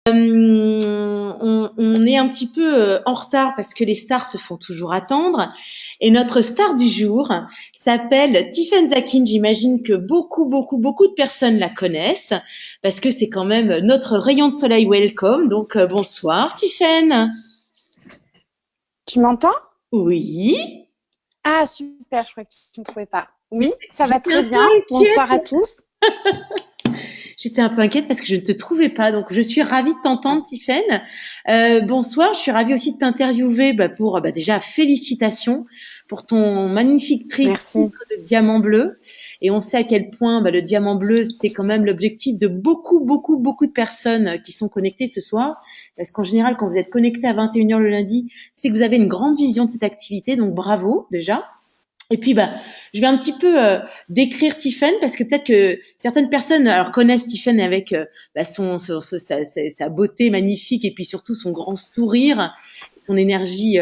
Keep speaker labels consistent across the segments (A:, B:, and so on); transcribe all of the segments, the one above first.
A: On est un petit peu en retard parce que les stars se font toujours attendre. Et notre star du jour s'appelle Tiffen Zakin. J'imagine que beaucoup de personnes la connaissent parce que c'est quand même notre rayon de soleil welcome. Donc bonsoir Tiffen.
B: Tu m'entends?
A: Oui.
B: Ah, super, je crois que tu ne me trouvais pas. Oui, ça va
A: J'étais un
B: très
A: peu
B: bien. Bonsoir à
A: inquiète.
B: tous.
A: J'étais un peu inquiète parce que je ne te trouvais pas. Donc, je suis ravie de
B: Ah,
A: t'entendre, Tiffaine. Bonsoir. Je suis ravie aussi de t'interviewer pour déjà félicitations pour ton magnifique
B: merci.
A: titre de diamant bleu. Et on sait à quel point le diamant bleu, c'est quand même l'objectif de beaucoup de personnes qui sont connectées ce soir. Parce qu'en général, quand vous êtes connecté à 21 h le lundi, c'est que vous avez une grande vision de cette activité. Donc, bravo déjà. Et puis, je vais un petit peu décrire Tiffen parce que peut-être que certaines personnes alors connaissent Tiffen avec sa beauté magnifique et puis surtout son grand sourire, son énergie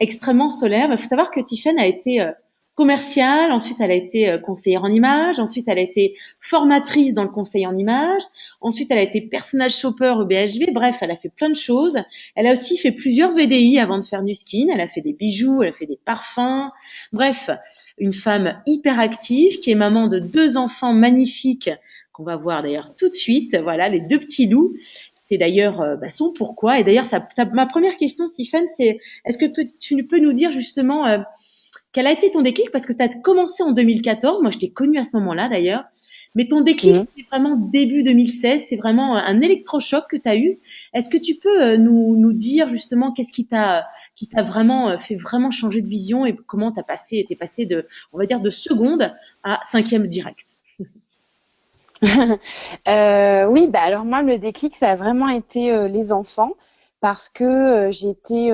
A: extrêmement solaire. Il faut savoir que Tiffen a été commerciale, ensuite elle a été conseillère en images, ensuite elle a été formatrice dans le conseil en images, ensuite elle a été personnage shopper au BHV. Bref, elle a fait plein de choses. Elle a aussi fait plusieurs VDI avant de faire Nuskin. Elle a fait des bijoux, elle a fait des parfums. Bref, une femme hyper active qui est maman de 2 enfants magnifiques qu'on va voir d'ailleurs tout de suite. Voilà, les 2 petits loups. C'est d'ailleurs son pourquoi. Et d'ailleurs, ma première question, Stéphane, c'est est-ce que tu peux nous dire justement quel a été ton déclic? Parce que tu as commencé en 2014. Moi, je t'ai connue à ce moment-là d'ailleurs. Mais ton déclic,
B: Mhm.
A: c'est vraiment début 2016. C'est vraiment un électrochoc que tu as eu. Est-ce que tu peux nous dire justement qu'est-ce qui t'a vraiment fait vraiment changer de vision et comment t'es passé de, on va dire, de seconde à cinquième direct.
B: Oui, bah alors moi, le déclic, ça a vraiment été les enfants parce que j'étais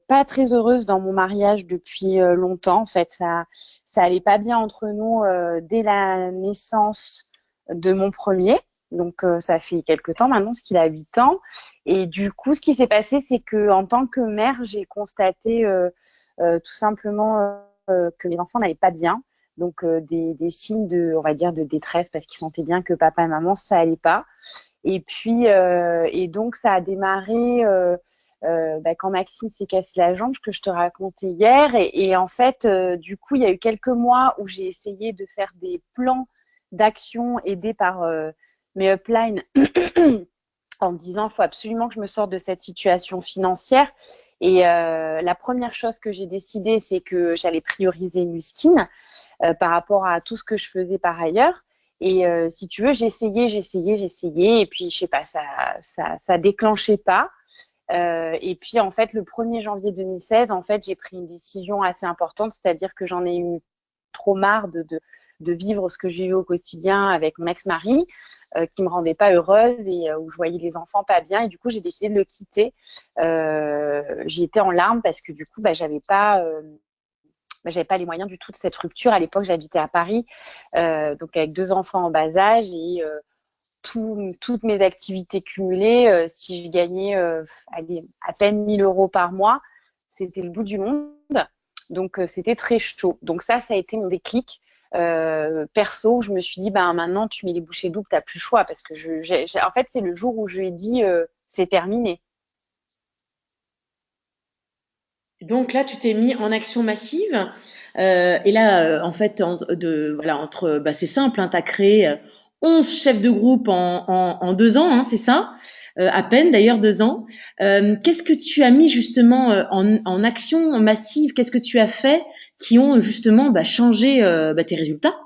B: pas très heureuse dans mon mariage depuis longtemps. En fait, ça allait pas bien entre nous dès la naissance de mon premier. Donc, ça fait quelques temps maintenant, parce qu'il a 8 ans. Et du coup, ce qui s'est passé, c'est que en tant que mère, j'ai constaté tout simplement que les enfants n'allaient pas bien. Donc des signes de, on va dire, de détresse parce qu'ils sentaient bien que papa et maman ça allait pas. Et puis et donc ça a démarré quand Maxime s'est cassé la jambe, que je te racontais hier. Et en fait, du coup, il y a eu quelques mois où j'ai essayé de faire des plans d'action aidés par mes uplines en me disant il faut absolument que je me sorte de cette situation financière. Et la première chose que j'ai décidé, c'est que j'allais prioriser Nuskin par rapport à tout ce que je faisais par ailleurs. Et si tu veux, j'essayais, et puis je sais pas, ça déclenchait pas. Et puis en fait, le 1er janvier 2016, en fait, j'ai pris une décision assez importante, c'est-à-dire que j'en ai eu trop marre de vivre ce que j'ai eu au quotidien avec mon ex-mari, qui me rendait pas heureuse et où je voyais les enfants pas bien. Et du coup, j'ai décidé de le quitter. J'y étais en larmes parce que du coup, j'avais pas les moyens du tout de cette rupture. À l'époque, j'habitais à Paris, donc avec 2 enfants en bas âge et toutes mes activités cumulées, si je gagnais allez, à peine 1 000 € par mois, c'était le bout du monde. Donc, c'était très chaud. Donc ça a été mon déclic. Perso, je me suis dit, ben, maintenant, tu mets les bouchées doubles, tu n'as plus le choix. Parce que en fait, c'est le jour où je lui ai dit, c'est terminé.
A: Donc là, tu t'es mis en action massive. Et là, en fait, voilà, c'est simple, hein, tu as créé 11 chefs de groupe en 2 ans, hein, c'est ça. À peine d'ailleurs 2 ans. Qu'est-ce que tu as mis justement en action massive? Qu'est-ce que tu as fait qui ont justement changé tes résultats?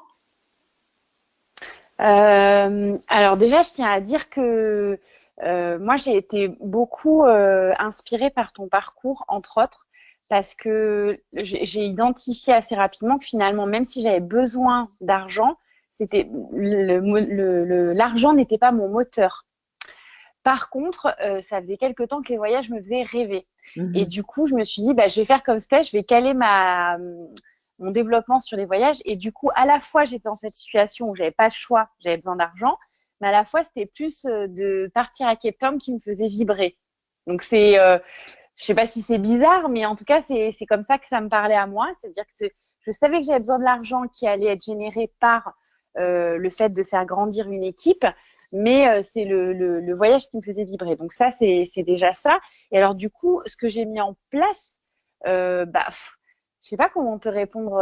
B: Alors déjà, je tiens à dire que moi, j'ai été beaucoup inspirée par ton parcours, entre autres, parce que j'ai identifié assez rapidement que finalement, même si j'avais besoin d'argent, c'était l'argent n'était pas mon moteur. Par contre, ça faisait quelque temps que les voyages me faisaient rêver. Et
A: Mhm.
B: du coup, je me suis dit, bah, je vais faire comme c'était, je vais caler mon développement sur les voyages. Et du coup, à la fois, j'étais dans cette situation où j'avais pas le choix, j'avais besoin d'argent, mais à la fois, c'était plus de partir à Cape Town qui me faisait vibrer. Donc, je sais pas si c'est bizarre, mais en tout cas, c'est comme ça que ça me parlait à moi. C'est-à-dire que je savais que j'avais besoin de l'argent qui allait être généré par le fait de faire grandir une équipe, mais c'est le voyage qui me faisait vibrer. Donc ça, c'est déjà ça. Et alors du coup, ce que j'ai mis en place, je sais pas comment te répondre.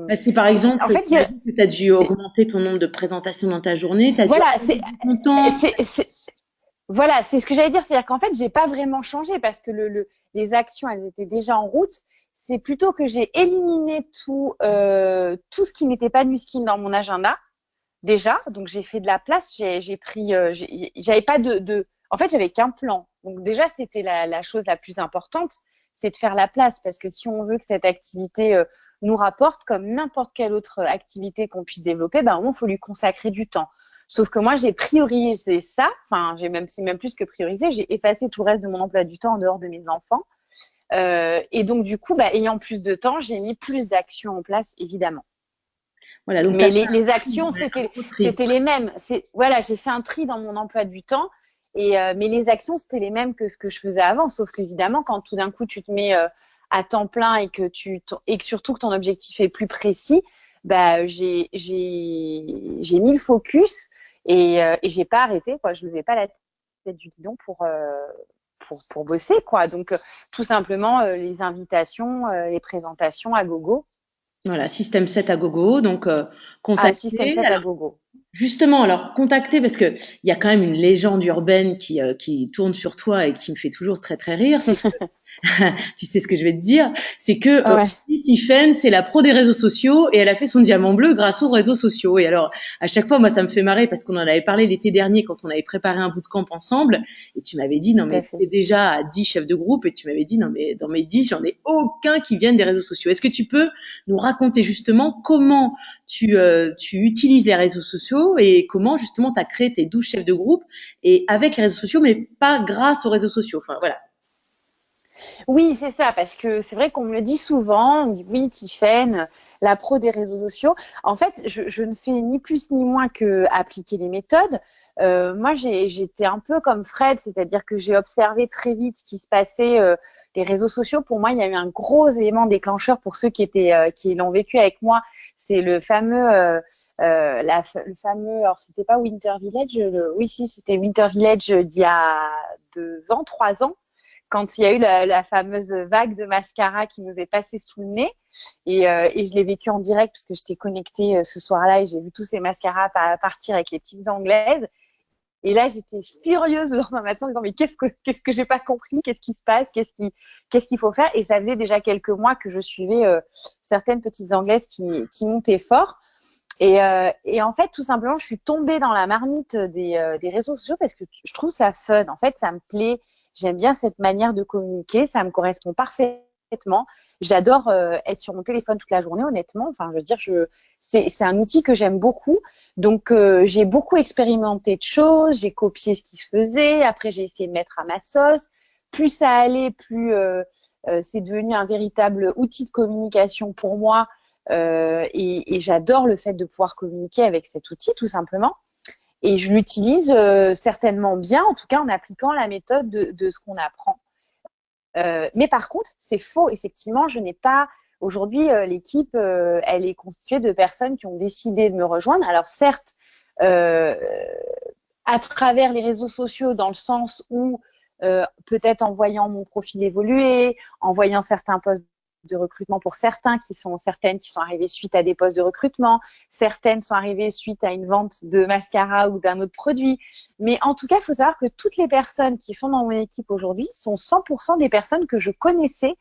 A: Bah, c'est par exemple,
B: En fait,
A: tu m'as dit que tu as dû augmenter ton nombre de présentations dans ta journée, tu as dû
B: voilà,
A: organiser ton temps.
B: voilà, c'est ce que j'allais dire. C'est-à-dire qu'en fait, j'ai pas vraiment changé parce que les actions, elles étaient déjà en route. C'est plutôt que j'ai éliminé tout ce qui n'était pas new skill dans mon agenda déjà. Donc, j'ai fait de la place. J'ai pris, j'avais pas en fait, j'avais qu'un plan. Donc, déjà, c'était la chose la plus importante, c'est de faire la place parce que si on veut que cette activité nous rapporte comme n'importe quelle autre activité qu'on puisse développer, ben, au moins, il faut lui consacrer du temps. Sauf que moi, j'ai priorisé ça. Enfin, c'est même plus que priorisé. J'ai effacé tout le reste de mon emploi du temps en dehors de mes enfants. Et donc, du coup, bah, ayant plus de temps, j'ai mis plus d'actions en place, évidemment.
A: Voilà, donc tu
B: Mais
A: as fait
B: les
A: un tri,
B: actions,
A: ouais, un gros tri.
B: c'était les mêmes. Voilà, j'ai fait un tri dans mon emploi du temps. Mais les actions, c'était les mêmes que ce que je faisais avant. Sauf qu'évidemment, quand tout d'un coup, tu te mets à temps plein et que surtout que ton objectif est plus précis, bah, j'ai mis le focus et j'ai pas arrêté, quoi. Je levais pas la tête du guidon pour bosser, quoi. Donc, tout simplement, les invitations, les présentations à gogo.
A: Voilà, système 7 à gogo, donc
B: Ah, système
A: contacter.
B: 7 à gogo.
A: Justement, alors contacter parce que il y a quand même une légende urbaine qui tourne sur toi et qui me fait toujours très très rire. C'est que, tu sais ce que je vais te dire, c'est que
B: Ouais.
A: Tiffen, c'est la pro des réseaux sociaux et elle a fait son diamant bleu grâce aux réseaux sociaux. Et alors à chaque fois, moi ça me fait marrer parce qu'on en avait parlé l'été dernier quand on avait préparé un bootcamp ensemble et tu m'avais dit non
B: Tout
A: mais
B: à
A: tu
B: fait.
A: es déjà à 10 chefs de groupe et tu m'avais dit non mais dans mes 10, j'en ai aucun qui viennent des réseaux sociaux. Est-ce que tu peux nous raconter justement comment tu utilises les réseaux sociaux et comment justement tu as créé tes 12 chefs de groupe et avec les réseaux sociaux, mais pas grâce aux réseaux sociaux. Enfin, voilà.
B: Oui, c'est ça, parce que c'est vrai qu'on me le dit souvent, on me dit oui, Tiffaine, la pro des réseaux sociaux. En fait, je ne fais ni plus ni moins que appliquer les méthodes. Moi, j'étais un peu comme Fred, c'est-à-dire que j'ai observé très vite ce qui se passait. Les réseaux sociaux, pour moi, il y a eu un gros élément déclencheur pour ceux qui l'ont vécu avec moi. C'est le fameux, le fameux, alors c'était pas Winter Village, oui, si, c'était Winter Village d'il y a 2 ans, 3 ans quand il y a eu la fameuse vague de mascara qui nous est passée sous le nez. Et je l'ai vécu en direct parce que j'étais connectée ce soir-là et j'ai vu tous ces mascaras partir avec les petites anglaises. Et là, j'étais furieuse dans un matin en disant mais qu'est-ce que j'ai pas compris, qu'est-ce qui se passe, qu'est-ce qu'il faut faire. Et ça faisait déjà quelques mois que je suivais certaines petites anglaises qui montaient fort. Et en fait, tout simplement, je suis tombée dans la marmite des réseaux sociaux parce que je trouve ça fun. En fait, ça me plaît. J'aime bien cette manière de communiquer. Ça me correspond parfaitement. J'adore être sur mon téléphone toute la journée, honnêtement. Enfin, je veux dire, c'est un outil que j'aime beaucoup. Donc, j'ai beaucoup expérimenté de choses. J'ai copié ce qui se faisait. Après, j'ai essayé de mettre à ma sauce. Plus ça allait, plus c'est devenu un véritable outil de communication pour moi et j'adore le fait de pouvoir communiquer avec cet outil, tout simplement. Et je l'utilise certainement bien, en tout cas en appliquant la méthode de ce qu'on apprend. Mais par contre, c'est faux. Effectivement, je n'ai pas. Aujourd'hui, l'équipe, elle est constituée de personnes qui ont décidé de me rejoindre. Alors, certes, euh, à travers les réseaux sociaux, dans le sens où peut-être en voyant mon profil évoluer, en voyant certains posts de recrutement pour certaines qui sont arrivées suite à des postes de recrutement, certaines sont arrivées suite à une vente de mascara ou d'un autre produit. Mais en tout cas, il faut savoir que toutes les personnes qui sont dans mon équipe aujourd'hui sont 100% des personnes que je connaissais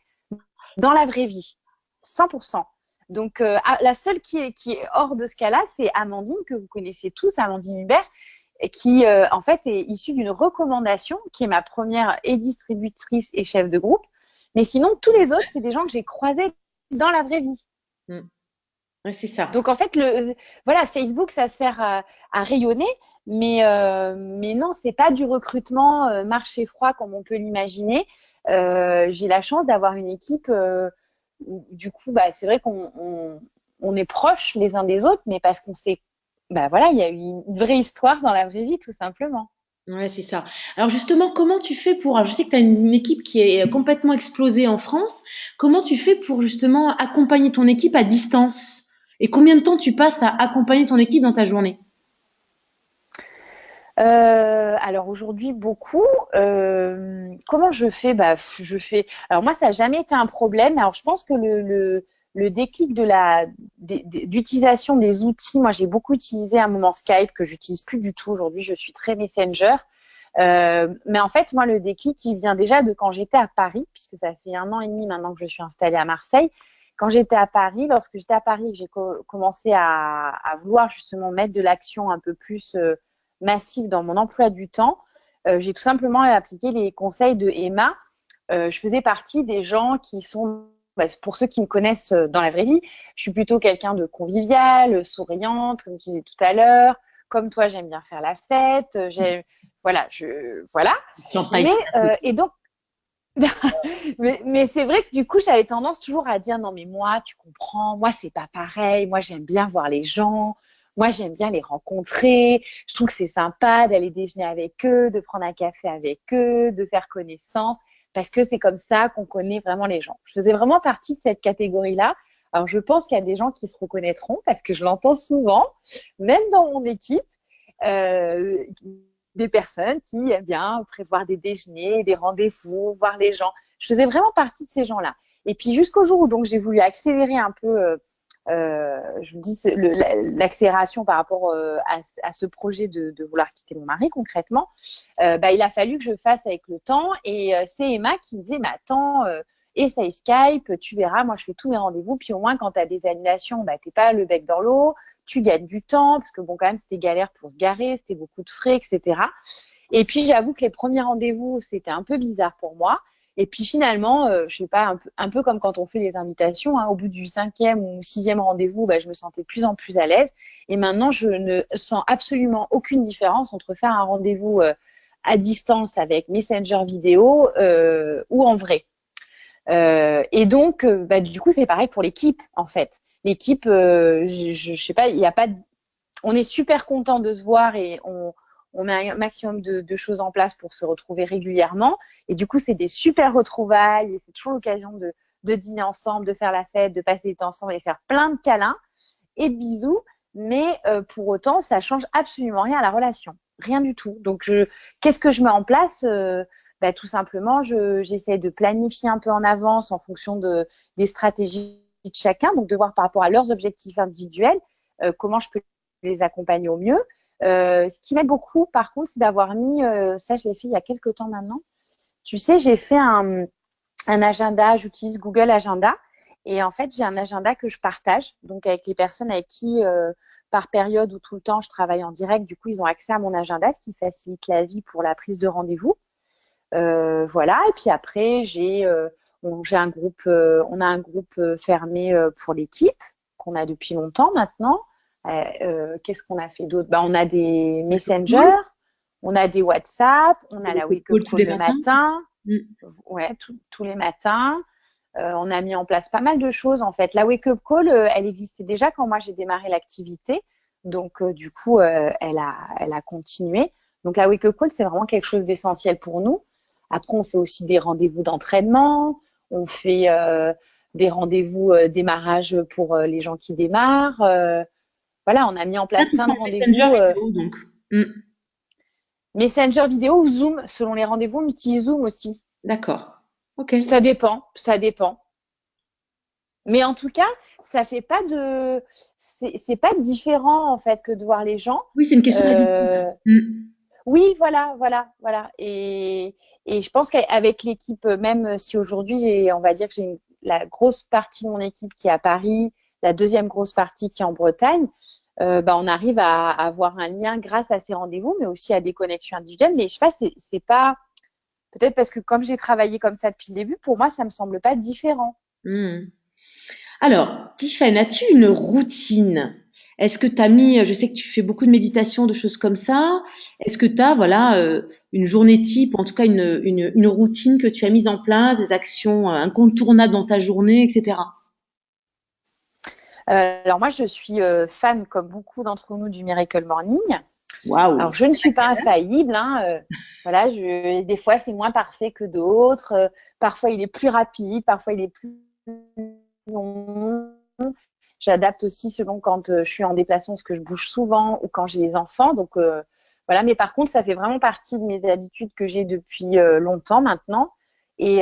B: dans la vraie vie. 100%. Donc, la seule qui est hors de ce cas-là, c'est Amandine, que vous connaissez tous, Amandine Hubert, qui en fait est issue d'une recommandation, qui est ma première et distributrice et chef de groupe. Mais sinon, tous les autres, c'est des gens que j'ai croisés dans la vraie vie.
A: Mm. Ouais, c'est ça.
B: Donc en fait, voilà, Facebook, ça sert à rayonner, mais non, c'est pas du recrutement marché froid comme on peut l'imaginer. J'ai la chance d'avoir une équipe où, du coup, bah, c'est vrai qu'on est proches les uns des autres, mais parce qu'on sait, bah voilà, il y a eu une vraie histoire dans la vraie vie, tout simplement.
A: Ouais, c'est ça. Alors justement, comment tu fais pour, alors je sais que tu as une équipe qui est complètement explosée en France. Comment tu fais pour justement accompagner ton équipe à distance? Et combien de temps tu passes à accompagner ton équipe dans ta journée?
B: Alors aujourd'hui, beaucoup. Comment je fais? Bah, je fais. Alors moi, ça n'a jamais été un problème. Alors je pense que le déclic d'utilisation des outils, moi j'ai beaucoup utilisé à un moment Skype que j'utilise plus du tout aujourd'hui. Je suis très Messenger. Mais en fait, moi, le déclic, il vient déjà de quand j'étais à Paris, puisque ça fait 1 an et demi maintenant que je suis installée à Marseille. Quand j'étais à Paris, lorsque j'étais à Paris, j'ai commencé à vouloir justement mettre de l'action un peu plus massive dans mon emploi du temps. J'ai tout simplement appliqué les conseils de Emma. Je faisais partie des gens qui sont, bah, pour ceux qui me connaissent dans la vraie vie, je suis plutôt quelqu'un de convivial, souriante, comme tu disais tout à l'heure. Comme toi, j'aime bien faire la fête. Voilà, voilà. Mais et donc, mais c'est vrai que du coup, j'avais tendance toujours à dire non, mais moi, tu comprends, moi, c'est pas pareil. Moi, j'aime bien voir les gens. Moi, j'aime bien les rencontrer. Je trouve que c'est sympa d'aller déjeuner avec eux, de prendre un café avec eux, de faire connaissance, parce que c'est comme ça qu'on connaît vraiment les gens. Je faisais vraiment partie de cette catégorie-là. Alors, je pense qu'il y a des gens qui se reconnaîtront parce que je l'entends souvent, même dans mon équipe. Euh, des personnes qui aiment bien prévoir des déjeuners, des rendez-vous, voir les gens. Je faisais vraiment partie de ces gens-là. Et puis jusqu'au jour où donc j'ai voulu accélérer un peu, je me dis l'accélération par rapport à ce projet de vouloir quitter mon mari concrètement, bah, il a fallu que je fasse avec le temps. Et c'est Emma qui me disait, mais attends, essaye Skype, tu verras, moi je fais tous mes rendez-vous, puis au moins quand tu as des annulations, bah, t'es pas le bec dans l'eau, tu gagnes du temps, parce que bon, quand même, c'était galère pour se garer, c'était beaucoup de frais, etc. Et puis, j'avoue que les premiers rendez-vous, c'était un peu bizarre pour moi. Et puis finalement, je sais pas, un peu comme quand on fait les invitations, hein, au bout du 5e ou 6e rendez-vous, bah, je me sentais de plus en plus à l'aise. Et maintenant, je ne sens absolument aucune différence entre faire un rendez-vous à distance avec Messenger vidéo ou en vrai. Et donc, bah, du coup, c'est pareil pour l'équipe, en fait. L'équipe, je sais pas, il y a pas, on est super content de se voir et on met un maximum de choses en place pour se retrouver régulièrement. Et du coup, c'est des super retrouvailles et c'est toujours l'occasion de dîner ensemble, de faire la fête, de passer du temps ensemble et faire plein de câlins et de bisous. Mais pour autant, ça change absolument rien à la relation. Rien du tout. Donc, qu'est-ce que je mets en place bah, tout simplement, j'essaie de planifier un peu en avance en fonction des stratégies de chacun, donc de voir par rapport à leurs objectifs individuels comment je peux les accompagner au mieux. Ce qui m'aide beaucoup, par contre, c'est d'avoir mis, ça je l'ai fait il y a quelques temps maintenant, tu sais, j'ai fait un agenda, j'utilise Google Agenda, et en fait, j'ai un agenda que je partage, donc avec les personnes avec qui, par période ou tout le temps, je travaille en direct, du coup, ils ont accès à mon agenda, ce qui facilite la vie pour la prise de rendez-vous. Voilà. Et puis après, j'ai un groupe, on a un groupe fermé pour l'équipe qu'on a depuis longtemps maintenant. Qu'est-ce qu'on a fait d'autre? Bah, on a des Messenger, on a des WhatsApp, on a la wake-up
A: Tous
B: call
A: les
B: le
A: matins?
B: matin.
A: Mm.
B: Ouais, tous les matins. On a mis en place pas mal de choses en fait. La wake-up call, elle existait déjà quand moi j'ai démarré l'activité. Donc du coup, elle a continué. Donc la wake-up call, c'est vraiment quelque chose d'essentiel pour nous. Après, on fait aussi des rendez-vous d'entraînement. On fait des rendez-vous démarrage pour les gens qui démarrent. Voilà, on a mis en
A: Ça,
B: place
A: c'est
B: plein
A: pour
B: de
A: le Messenger
B: rendez-vous.
A: vidéo, donc. Mm.
B: Messenger vidéo ou Zoom, selon les rendez-vous, on utilise Zoom aussi.
A: D'accord. Ok.
B: Ça dépend, ça dépend. Mais en tout cas, ça fait pas de, c'est pas différent en fait que de voir les gens.
A: Oui, c'est une question d'habitude.
B: Euh,
A: Mm.
B: oui, voilà, voilà, voilà. Et je pense qu'avec l'équipe, même si aujourd'hui on va dire que j'ai la grosse partie de mon équipe qui est à Paris, la deuxième grosse partie qui est en Bretagne, bah, on arrive à avoir un lien grâce à ces rendez-vous, mais aussi à des connexions individuelles. Mais je sais pas, c'est pas peut-être parce que comme j'ai travaillé comme ça depuis le début, pour moi, ça me semble pas différent.
A: Mm. Alors, Tiffany, as-tu une routine? Est-ce que tu as mis, je sais que tu fais beaucoup de méditation, de choses comme ça. Est-ce que tu as, voilà, une journée type, en tout cas une routine que tu as mise en place, des actions incontournables dans ta journée, etc.
B: Alors moi, je suis fan, comme beaucoup d'entre nous, du Miracle Morning.
A: Waouh!
B: Alors, je ne suis pas infaillible, hein, voilà, des fois, c'est moins parfait que d'autres. Parfois, il est plus rapide, parfois, il est plus long. J'adapte aussi selon quand je suis en déplacement, parce que je bouge souvent ou quand j'ai les enfants. Donc voilà. Mais par contre, ça fait vraiment partie de mes habitudes que j'ai depuis longtemps maintenant. Et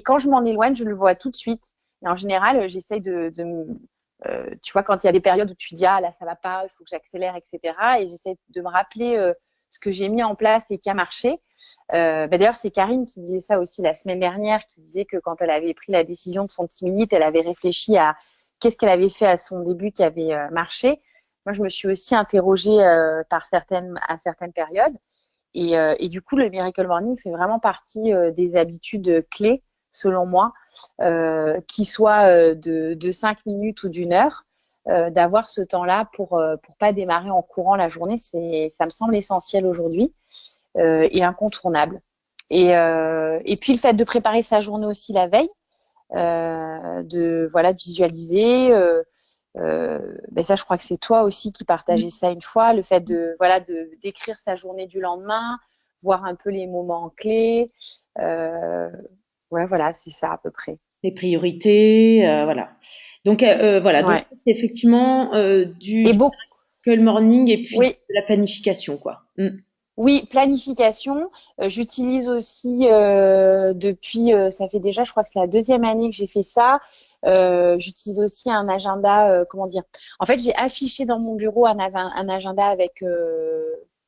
B: quand je m'en éloigne, je le vois tout de suite. Et en général, j'essaye tu vois, quand il y a des périodes où tu dis ah là ça va pas, il faut que j'accélère, etc. Et j'essaie de me rappeler ce que j'ai mis en place et qui a marché. D'ailleurs, c'est Karine qui disait ça aussi la semaine dernière, qui disait que quand elle avait pris la décision de son 10 minutes, elle avait réfléchi à qu'est-ce qu'elle avait fait à son début qui avait marché. Moi, je me suis aussi interrogée à certaines périodes. Et du coup, le Miracle Morning fait vraiment partie des habitudes clés, selon moi, qui soient de 5 minutes ou d'une heure, d'avoir ce temps-là pour pas démarrer en courant la journée. Ça me semble essentiel aujourd'hui et incontournable. Et puis, le fait de préparer sa journée aussi la veille, de visualiser. Ça, je crois que c'est toi aussi qui partageais ça une fois, le fait de d'écrire sa journée du lendemain, voir un peu les moments clés. Ouais, voilà, c'est ça à peu près.
A: Les priorités, voilà. Donc voilà, donc
B: Ouais.
A: c'est effectivement
B: Et
A: du miracle morning et puis de
B: oui,
A: la planification, quoi.
B: oui, planification. J'utilise aussi depuis, ça fait déjà, je crois que c'est la deuxième année que j'ai fait ça. J'utilise aussi un agenda, comment dire? En fait, j'ai affiché dans mon bureau un agenda avec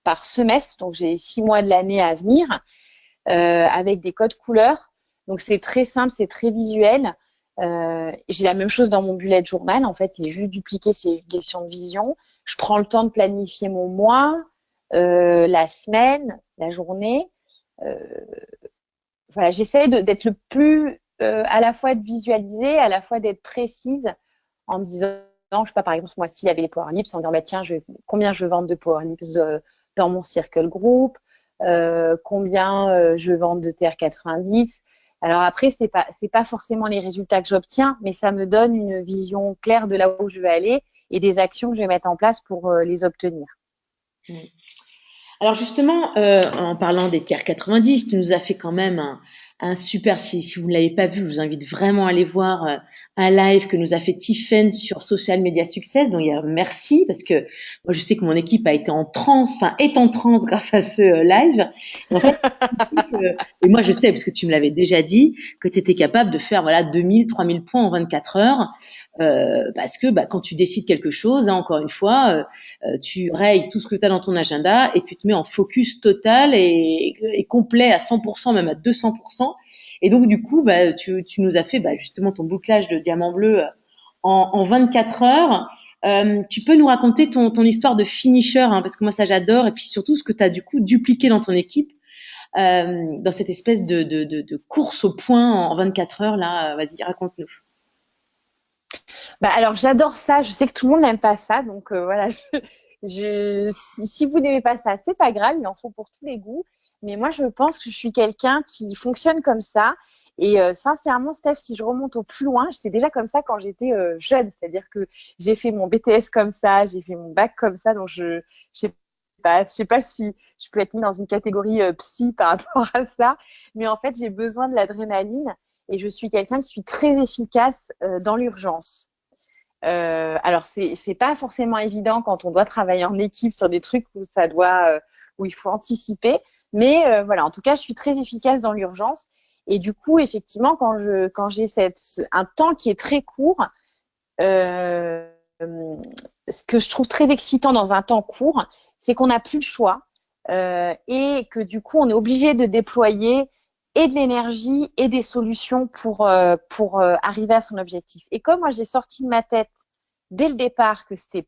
B: par semestre, donc j'ai 6 mois de l'année à venir, avec des codes couleurs. Donc c'est très simple, c'est très visuel. J'ai la même chose dans mon bullet journal. En fait, il est juste dupliqué, c'est une question de vision. Je prends le temps de planifier mon mois, la semaine, la journée. Euh, voilà, j'essaie d'être le plus à la fois de visualiser, à la fois d'être précise en me disant, je sais pas, par exemple, ce mois-ci, il y avait les Power Lips, en disant, bah, tiens, combien je vends de Power Lips dans mon circle group, combien je vends de TR90. Alors après, c'est pas forcément les résultats que j'obtiens, mais ça me donne une vision claire de là où je vais aller et des actions que je vais mettre en place pour les obtenir.
A: Mm. Alors justement, en parlant des TR90, tu nous as fait quand même un super, si vous ne l'avez pas vu, je vous invite vraiment à aller voir un live que nous a fait Tiffen sur Social Media Success. Donc, merci, parce que moi, je sais que mon équipe a été en transe, enfin, est en transe grâce à ce live. Et en fait, et moi, je sais, parce que tu me l'avais déjà dit, que tu étais capable de faire, voilà, 2000, 3000 points en 24 heures. Parce que quand tu décides quelque chose, hein, encore une fois, tu rayes tout ce que tu as dans ton agenda et tu te mets en focus total et complet à 100%, même à 200%. Et donc, du coup, tu nous as fait justement ton bouclage de diamant bleu en 24 heures. Tu peux nous raconter ton histoire de finisher, hein, parce que moi, ça, j'adore. Et puis surtout, ce que tu as du coup dupliqué dans ton équipe, dans cette espèce de course au point en 24 heures. Là, vas-y, raconte-nous.
B: Alors j'adore ça. Je sais que tout le monde n'aime pas ça, donc voilà. Si vous n'aimez pas ça, c'est pas grave. Il en faut pour tous les goûts. Mais moi, je pense que je suis quelqu'un qui fonctionne comme ça. Et sincèrement, Steph, si je remonte au plus loin, j'étais déjà comme ça quand j'étais jeune. C'est-à-dire que j'ai fait mon BTS comme ça, j'ai fait mon bac comme ça. Donc je sais pas si je peux être mise dans une catégorie psy par rapport à ça. Mais en fait, j'ai besoin de l'adrénaline et je suis quelqu'un qui suis très efficace dans l'urgence. Alors c'est pas forcément évident quand on doit travailler en équipe sur des trucs où il faut anticiper, mais voilà, en tout cas je suis très efficace dans l'urgence et du coup effectivement quand j'ai un temps qui est très court, euh, ce que je trouve très excitant dans un temps court, c'est qu'on n'a plus le choix et que du coup on est obligé de déployer et de l'énergie et des solutions pour arriver à son objectif. Et comme moi, j'ai sorti de ma tête dès le départ que c'était,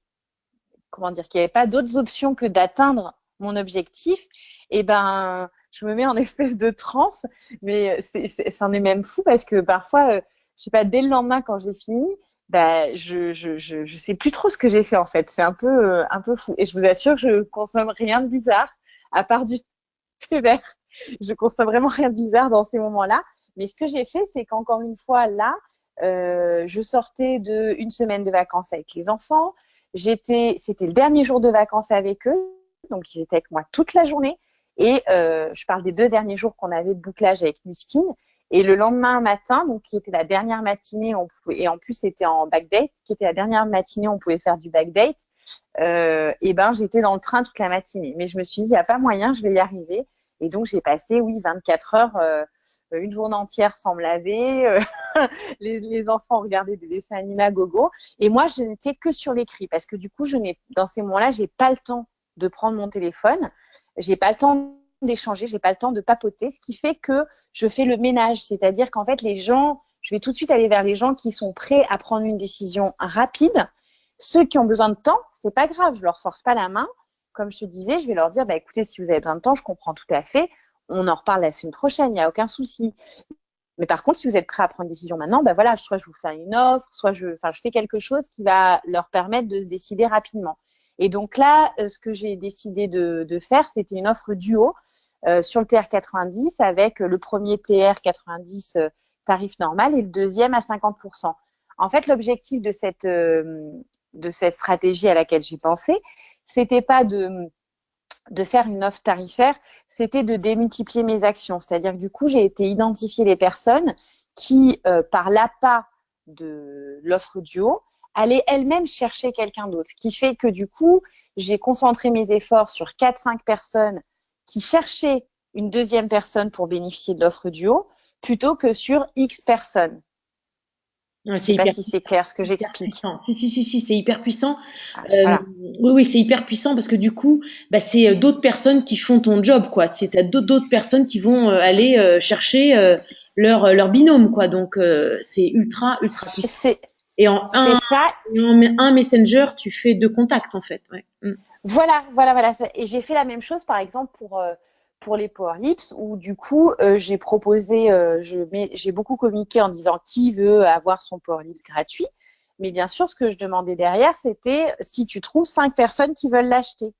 B: comment dire, qu'il n'y avait pas d'autres options que d'atteindre mon objectif, et ben, je me mets en espèce de transe, mais c'en est même fou parce que parfois, je sais pas, dès le lendemain quand j'ai fini, je sais plus trop ce que j'ai fait en fait. C'est un peu fou. Et je vous assure que je consomme rien de bizarre à part du thé vert. Je consomme vraiment rien de bizarre dans ces moments-là. Mais ce que j'ai fait, c'est qu'encore une fois, là, je sortais d'une semaine de vacances avec les enfants. C'était le dernier jour de vacances avec eux. Donc, ils étaient avec moi toute la journée. Et je parle des 2 derniers jours qu'on avait de bouclage avec Nuskin. Et le lendemain matin, donc qui était la dernière matinée, et en plus c'était en backdate, qui était la dernière matinée, on pouvait faire du backdate. Et ben j'étais dans le train toute la matinée. Mais je me suis dit, il n'y a pas moyen, je vais y arriver. Et donc j'ai passé, oui, 24 heures, une journée entière sans me laver. Les enfants regardaient des dessins animés à gogo. Et moi, je n'étais que sur l'écrit parce que du coup, dans ces moments-là, j'ai pas le temps de prendre mon téléphone, j'ai pas le temps d'échanger, j'ai pas le temps de papoter, ce qui fait que je fais le ménage, c'est-à-dire qu'en fait je vais tout de suite aller vers les gens qui sont prêts à prendre une décision rapide. Ceux qui ont besoin de temps, c'est pas grave, je leur force pas la main. Comme je te disais, je vais leur dire, bah écoutez, si vous avez besoin de temps, je comprends tout à fait. On en reparle la semaine prochaine, il n'y a aucun souci. Mais par contre, si vous êtes prêt à prendre une décision maintenant, ben voilà, soit je vous fais une offre, soit je fais quelque chose qui va leur permettre de se décider rapidement. Et donc là, ce que j'ai décidé de faire, c'était une offre duo sur le TR90 avec le premier TR90 tarif normal et le deuxième à 50%. En fait, l'objectif de cette stratégie à laquelle j'ai pensé, c'était pas de faire une offre tarifaire, c'était de démultiplier mes actions. C'est-à-dire que du coup, j'ai été identifier les personnes qui, par l'appât de l'offre duo, allaient elles-mêmes chercher quelqu'un d'autre. Ce qui fait que du coup, j'ai concentré mes efforts sur 4-5 personnes qui cherchaient une deuxième personne pour bénéficier de l'offre duo, plutôt que sur X personnes.
A: Ouais,
B: Je
A: c'est
B: sais pas
A: hyper,
B: si c'est clair ce que
A: hyper
B: j'explique.
A: puissant. Si, c'est hyper puissant.
B: Ah,
A: Euh,
B: voilà.
A: oui, oui, c'est hyper puissant parce que du coup, bah, c'est d'autres personnes qui font ton job, quoi. C'est t'as d'autres personnes qui vont aller chercher leur binôme, quoi. Donc, c'est ultra puissant.
B: C'est
A: Et en
B: c'est ça.
A: un messenger, tu fais deux contacts, en fait. Ouais. Mm.
B: Voilà. Et j'ai fait la même chose, par exemple, pour les Power Lips, où du coup, j'ai proposé, j'ai beaucoup communiqué en disant qui veut avoir son Power Lips gratuit. Mais bien sûr, ce que je demandais derrière, c'était si tu trouves 5 personnes qui veulent l'acheter.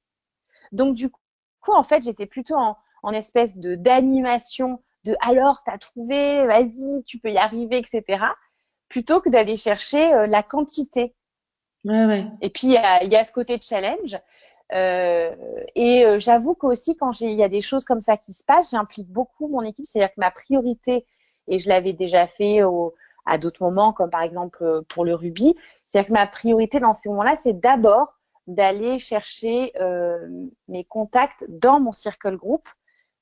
B: Donc, du coup, en fait, j'étais plutôt en espèce d'animation de alors, t'as trouvé, vas-y, tu peux y arriver, etc. Plutôt que d'aller chercher la quantité.
A: Ouais, ouais.
B: Et puis, il y a ce côté challenge. Euh, j'avoue qu'aussi, il y a des choses comme ça qui se passent, j'implique beaucoup mon équipe. C'est-à-dire que ma priorité, et je l'avais déjà fait à d'autres moments, comme par exemple pour le rugby, c'est-à-dire que ma priorité dans ces moments-là, c'est d'abord d'aller chercher mes contacts dans mon circle group,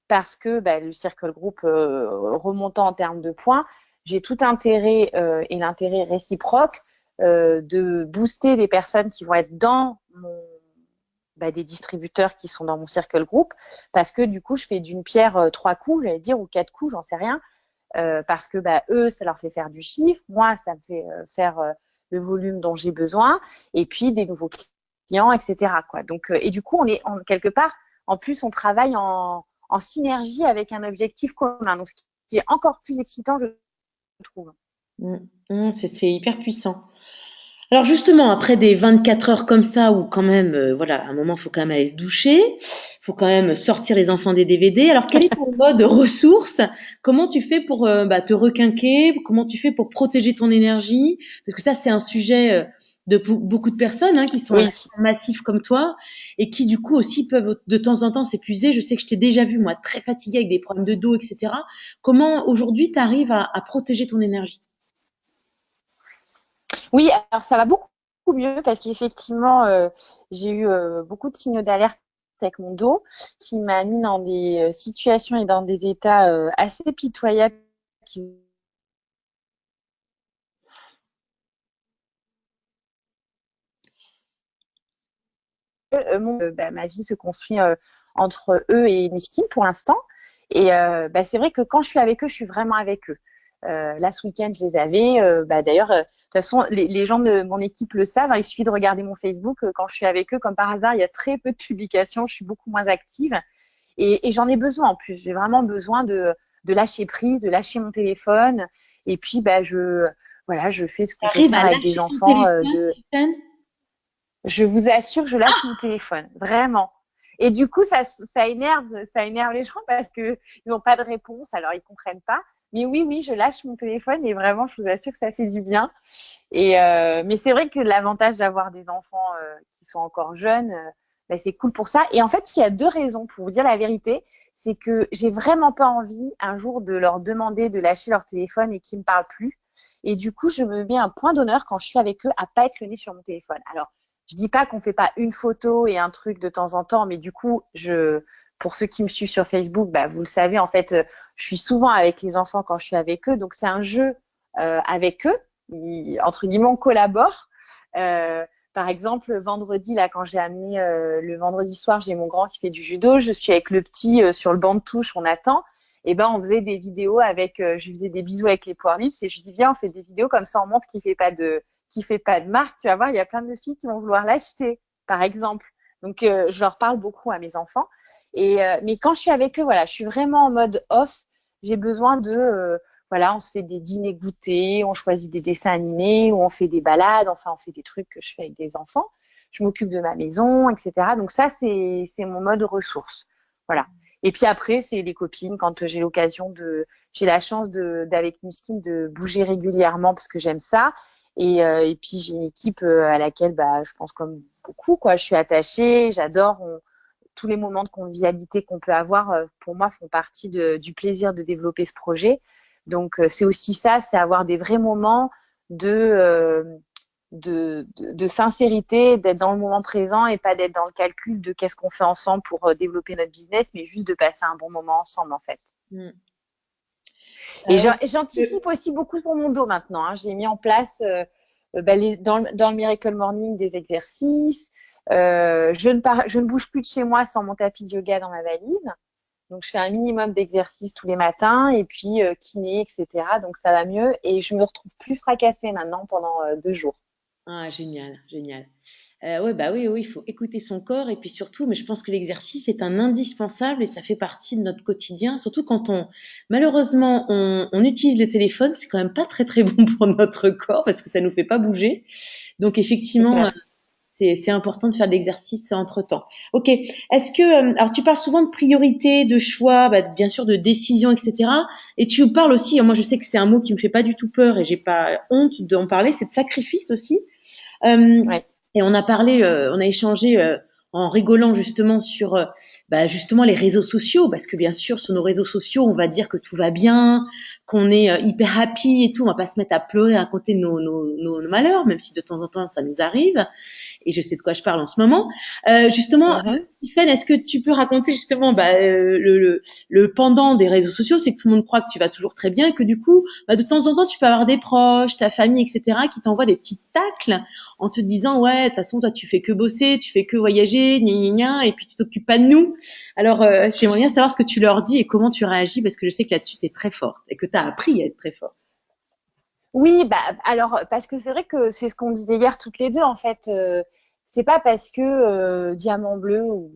B: parce que bah, le circle group remontant en termes de points, j'ai tout intérêt et l'intérêt réciproque de booster des personnes qui vont être des distributeurs qui sont dans mon circle group, parce que du coup, je fais d'une pierre trois coups, j'allais dire, ou quatre coups, j'en sais rien, parce que bah, eux, ça leur fait faire du chiffre, moi, ça me fait faire le volume dont j'ai besoin, et puis des nouveaux clients, etc. Quoi. Donc, et du coup, quelque part, en plus, on travaille en synergie avec un objectif commun, donc ce qui est encore plus excitant, je trouve.
A: Mm. Mm, c'est hyper puissant. Alors justement, après des 24 heures comme ça, où quand même, voilà, à un moment, faut quand même aller se doucher, faut quand même sortir les enfants des DVD. Alors quel est ton mode ressource? Comment tu fais pour te requinquer? Comment tu fais pour protéger ton énergie? Parce que ça, c'est un sujet de beaucoup de personnes qui sont en
B: Oui.
A: action massif comme toi et qui du coup aussi peuvent de temps en temps s'épuiser. Je sais que je t'ai déjà vu, moi, très fatiguée avec des problèmes de dos, etc. Comment aujourd'hui tu arrives à protéger ton énergie?
B: Oui, alors ça va beaucoup mieux parce qu'effectivement, j'ai eu beaucoup de signaux d'alerte avec mon dos qui m'a mis dans des situations et dans des états assez pitoyables qui ma vie se construit entre eux et Miskin pour l'instant. Et c'est vrai que quand je suis avec eux, je suis vraiment avec eux. Là, ce week-end, je les avais. D'ailleurs, de toute façon, les gens de mon équipe le savent. Il suffit de regarder mon Facebook. Quand je suis avec eux, comme par hasard, il y a très peu de publications. Je suis beaucoup moins active. Et j'en ai besoin en plus. J'ai vraiment besoin de lâcher prise, de lâcher mon téléphone. Et puis, je fais ce
A: Tu
B: qu'on peut
A: arrives
B: faire
A: à
B: avec des
A: lâcher ton
B: enfants.
A: téléphone, Tiffen?
B: Je vous assure, je lâche mon téléphone, vraiment. Et du coup, ça énerve les gens parce que ils n'ont pas de réponse, alors ils comprennent pas. Mais oui, je lâche mon téléphone et vraiment, je vous assure que ça fait du bien. Mais c'est vrai que l'avantage d'avoir des enfants qui sont encore jeunes, bah, c'est cool pour ça. Et en fait, il y a deux raisons pour vous dire la vérité. C'est que j'ai vraiment pas envie un jour de leur demander de lâcher leur téléphone et qu'ils me parlent plus. Et du coup, je me mets un point d'honneur quand je suis avec eux à pas être le nez sur mon téléphone. Alors, je dis pas qu'on fait pas une photo et un truc de temps en temps, mais du coup, pour ceux qui me suivent sur Facebook, bah, vous le savez, en fait, je suis souvent avec les enfants quand je suis avec eux. Donc, c'est un jeu avec eux. Entre guillemets, on collabore. Par exemple, vendredi, là, quand j'ai amené le vendredi soir, j'ai mon grand qui fait du judo. Je suis avec le petit sur le banc de touche, on attend. Et ben, on faisait des vidéos avec, je lui faisais des bisous avec les poires lips et je lui dis, viens, on fait des vidéos comme ça, on montre qu'il fait pas de marque. Tu vas voir, il y a plein de filles qui vont vouloir l'acheter, par exemple. Donc, je leur parle beaucoup à mes enfants. Mais quand je suis avec eux, voilà, je suis vraiment en mode off. J'ai besoin voilà, on se fait des dîners goûtés, on choisit des dessins animés, ou on fait des balades, enfin, on fait des trucs que je fais avec des enfants. Je m'occupe de ma maison, etc. Donc ça, c'est mon mode ressource. Voilà. Et puis après, c'est les copines quand j'ai la chance d'avec Muskin de bouger régulièrement parce que j'aime ça. Et puis j'ai une équipe à laquelle, bah, je pense comme beaucoup, quoi. Je suis attachée, j'adore. Tous les moments de convivialité qu'on peut avoir, pour moi, font partie du plaisir de développer ce projet. Donc, c'est aussi ça, c'est avoir des vrais moments de, euh, de sincérité, d'être dans le moment présent et pas d'être dans le calcul de qu'est-ce qu'on fait ensemble pour développer notre business, mais juste de passer un bon moment ensemble, en fait.
A: Mm.
B: Et
A: Ah ouais.
B: j'anticipe aussi beaucoup pour mon dos maintenant, hein. J'ai mis en place bah, dans le Miracle Morning des exercices. Je ne bouge plus de chez moi sans mon tapis de yoga dans ma valise. Donc, je fais un minimum d'exercices tous les matins et puis kiné, etc. Donc, ça va mieux et je me retrouve plus fracassée maintenant pendant 2 jours.
A: Ah, génial, génial. Ouais, bah oui, oui, il faut écouter son corps et puis surtout, mais je pense que l'exercice est un indispensable et ça fait partie de notre quotidien, surtout quand malheureusement, on utilise les téléphones, c'est quand même pas très très bon pour notre corps parce que ça nous fait pas bouger. Donc
B: C'est
A: effectivement,
B: clair.
A: c'est important de faire de l'exercice entre-temps. Ok. Est-ce que, alors tu parles souvent de priorité, de choix, bah, bien sûr de décision, etc. Et tu parles aussi, moi je sais que c'est un mot qui me fait pas du tout peur et j'ai pas honte d'en parler, c'est de sacrifice aussi. Euh,
B: Ouais.
A: et on a parlé, on a échangé en rigolant justement sur bah, justement les réseaux sociaux, parce que bien sûr sur nos réseaux sociaux, on va dire que tout va bien, qu'on est hyper happy et tout, on va pas se mettre à pleurer, à raconter nos malheurs, même si de temps en temps ça nous arrive. Et je sais de quoi je parle en ce moment. Justement,
B: Mhm.
A: Tiffen, est-ce que tu peux raconter justement bah, le pendant des réseaux sociaux, c'est que tout le monde croit que tu vas toujours très bien et que du coup, bah, de temps en temps, tu peux avoir des proches, ta famille, etc., qui t'envoient des petits tacles en te disant ouais, de toute façon, toi, tu fais que bosser, tu fais que voyager, gna gna gna, et puis tu t'occupes pas de nous. Alors, j'aimerais bien savoir ce que tu leur dis et comment tu réagis parce que je sais que là-dessus, tu es très forte et que tu as appris à être très forte.
B: Oui, bah alors parce que c'est vrai que c'est ce qu'on disait hier toutes les deux en fait. C'est pas parce que Diamant Bleu ou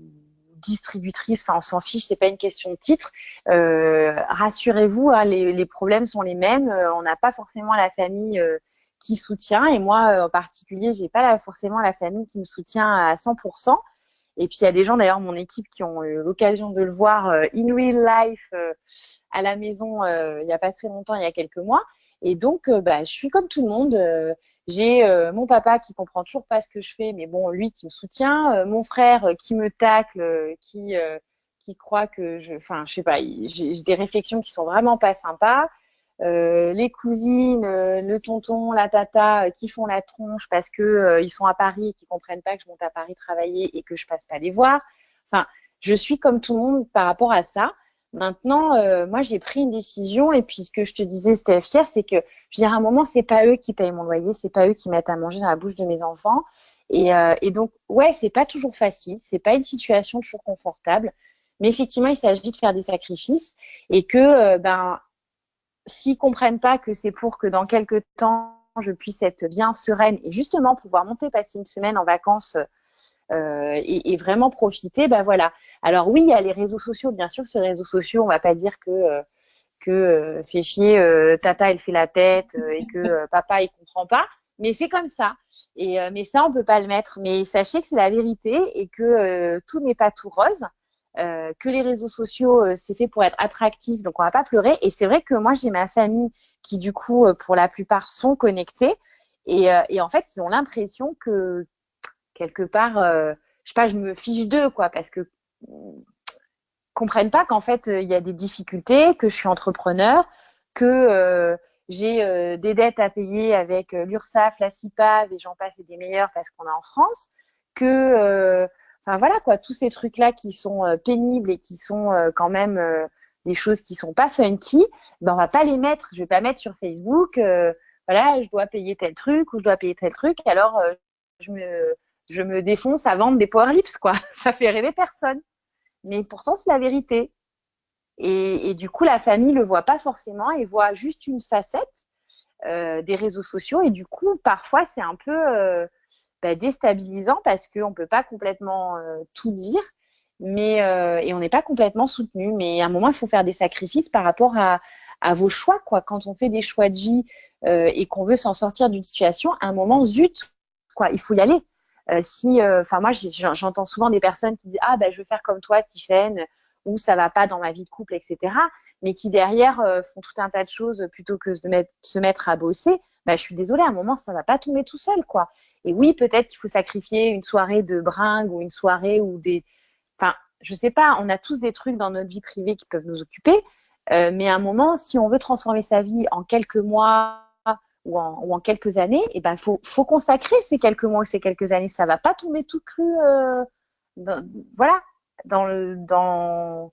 B: distributrice, enfin on s'en fiche, c'est pas une question de titre. Rassurez-vous, hein, les problèmes sont les mêmes. On n'a pas forcément la famille qui soutient et moi en particulier, j'ai pas forcément la famille qui me soutient à 100%. Et puis il y a des gens d'ailleurs mon équipe qui ont eu l'occasion de le voir in real life à la maison il y a pas très longtemps, il y a quelques mois. Et donc bah, je suis comme tout le monde. J'ai mon papa qui comprend toujours pas ce que je fais, mais bon lui qui me soutient, mon frère qui me tacle, qui croit que enfin je sais pas, j'ai des réflexions qui sont vraiment pas sympas. Les cousines, le tonton, la tata qui font la tronche parce que ils sont à Paris et qui comprennent pas que je monte à Paris travailler et que je passe pas les voir. Enfin, je suis comme tout le monde par rapport à ça. Maintenant, moi, j'ai pris une décision et puis ce que je te disais, Steph, hier, c'est que je veux dire, à un moment, c'est pas eux qui payent mon loyer, c'est pas eux qui mettent à manger dans la bouche de mes enfants. Et donc, ouais, c'est pas toujours facile, c'est pas une situation toujours confortable, mais effectivement, il s'agit de faire des sacrifices et que, ben, s'ils comprennent pas que c'est pour que dans quelques temps je puisse être bien sereine et justement pouvoir monter passer une semaine en vacances et vraiment profiter, ben voilà. Alors oui, il y a les réseaux sociaux, bien sûr, sur les réseaux sociaux, on va pas dire que fait chier, tata elle fait la tête et que papa il comprend pas, mais c'est comme ça. Mais ça on peut pas le mettre. Mais sachez que c'est la vérité et que tout n'est pas tout rose. Que les réseaux sociaux, c'est fait pour être attractif, donc on va pas pleurer. Et c'est vrai que moi, j'ai ma famille qui, du coup, pour la plupart, sont connectés. Et en fait, ils ont l'impression que, quelque part, je sais pas, je me fiche d'eux, quoi, parce que comprennent pas qu'en fait, il y a des difficultés, que je suis entrepreneur, que j'ai des dettes à payer avec l'URSSAF, la CIPAV et j'en passe et des meilleurs parce qu'on est en France, que enfin voilà quoi, tous ces trucs-là qui sont pénibles et qui sont quand même des choses qui sont pas funky, ben on va pas les mettre. Je vais pas mettre sur Facebook, voilà, je dois payer tel truc ou je dois payer tel truc. Alors je me je me défonce à vendre des Power Lips quoi. Ça fait rêver personne. Mais pourtant c'est la vérité. Et du coup, la famille le voit pas forcément et voit juste une facette des réseaux sociaux. Et du coup, parfois, c'est un peu déstabilisant parce qu'on peut pas complètement tout dire, mais et on n'est pas complètement soutenu. Mais à un moment, il faut faire des sacrifices par rapport à vos choix, quoi. Quand on fait des choix de vie et qu'on veut s'en sortir d'une situation, à un moment, zut, quoi, il faut y aller. Si, enfin moi, j'entends souvent des personnes qui disent ah ben je veux faire comme toi, Tiffaine, ou ça va pas dans ma vie de couple, etc. Mais qui derrière font tout un tas de choses plutôt que de se mettre à bosser. Bah, je suis désolée, à un moment, ça va pas tomber tout seul, quoi. Et oui, peut-être qu'il faut sacrifier une soirée de bringue ou une soirée ou des, enfin, je sais pas. On a tous des trucs dans notre vie privée qui peuvent nous occuper, mais à un moment, si on veut transformer sa vie en quelques mois ou en quelques années, et ben faut consacrer ces quelques mois ou ces quelques années. Ça va pas tomber tout cru, dans, voilà, dans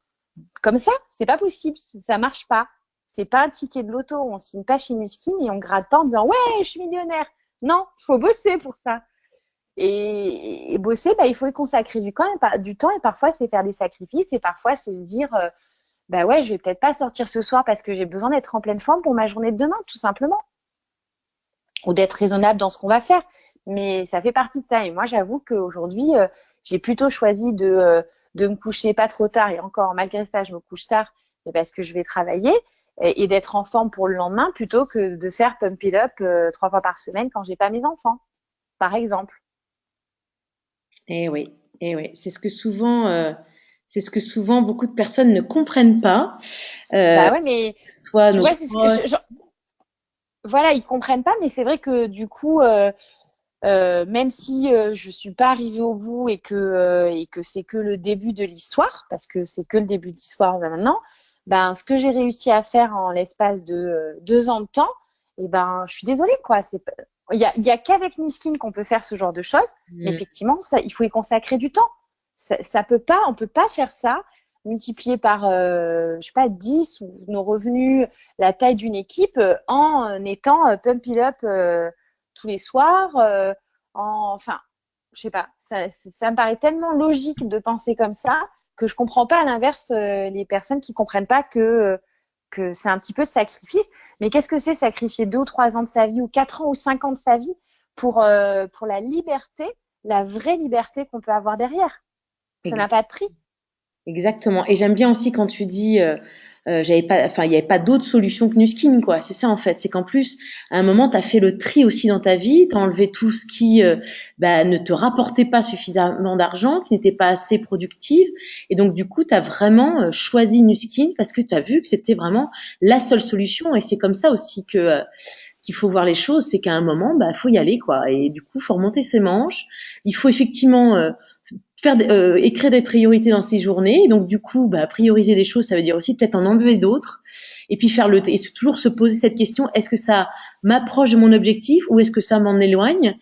B: comme ça. C'est pas possible, ça marche pas. C'est pas un ticket de loto. On signe pas chez Nuskin et on gratte pas en disant ouais, je suis millionnaire. Non, il faut bosser pour ça. Et bosser, bah, il faut y consacrer du temps et parfois c'est faire des sacrifices et parfois c'est se dire bah ouais, je vais peut-être pas sortir ce soir parce que j'ai besoin d'être en pleine forme pour ma journée de demain, tout simplement. Ou d'être raisonnable dans ce qu'on va faire. Mais ça fait partie de ça. Et moi, j'avoue qu'aujourd'hui, j'ai plutôt choisi de me coucher pas trop tard. Et encore, malgré ça, je me couche tard parce que je vais travailler et d'être en forme pour le lendemain plutôt que de faire pump it up 3 fois par semaine quand j'ai pas mes enfants, par exemple.
A: Oui, et oui, c'est ce que souvent beaucoup de personnes ne comprennent pas. Euh,
B: Bah ouais, mais
A: Soit
B: tu
A: nos
B: vois,
A: proches.
B: voilà, ils comprennent pas, mais c'est vrai que du coup, même si je suis pas arrivée au bout et que c'est que le début de l'histoire, parce que c'est que le début de l'histoire maintenant, ben ce que j'ai réussi à faire en l'espace de 2 ans de temps, et ben je suis désolée quoi. Il y a qu'avec Niskin qu'on peut faire ce genre de choses, mais
A: Mm.
B: effectivement, ça, il faut y consacrer du temps. On peut pas faire ça multiplié par je sais pas 10 ou nos revenus, la taille d'une équipe en étant pump it up tous les soirs. Enfin, je sais pas, ça me paraît tellement logique de penser comme ça que je comprends pas à l'inverse les personnes qui comprennent pas que c'est un petit peu de sacrifice. Mais qu'est-ce que c'est sacrifier 2 ou 3 ans de sa vie ou 4 ans ou 5 ans de sa vie pour la liberté, la vraie liberté qu'on peut avoir derrière? Ça n'a pas de prix.
A: Exactement. Et j'aime bien aussi quand tu dis, j'avais pas, enfin, il n'y avait pas d'autre solution que Nuskin, quoi. C'est ça en fait. C'est qu'en plus, à un moment, tu as fait le tri aussi dans ta vie, tu as enlevé tout ce qui ne te rapportait pas suffisamment d'argent, qui n'était pas assez productif. Et donc, du coup, tu as vraiment choisi Nuskin parce que tu as vu que c'était vraiment la seule solution. Et c'est comme ça aussi que qu'il faut voir les choses, c'est qu'à un moment, bah, faut y aller, quoi. Et du coup, faut remonter ses manches. Il faut effectivement écrire des priorités dans ses journées. Donc du coup, bah, prioriser des choses, ça veut dire aussi peut-être en enlever d'autres. Et puis et toujours se poser cette question, est-ce que ça m'approche de mon objectif ou est-ce que ça m'en éloigne,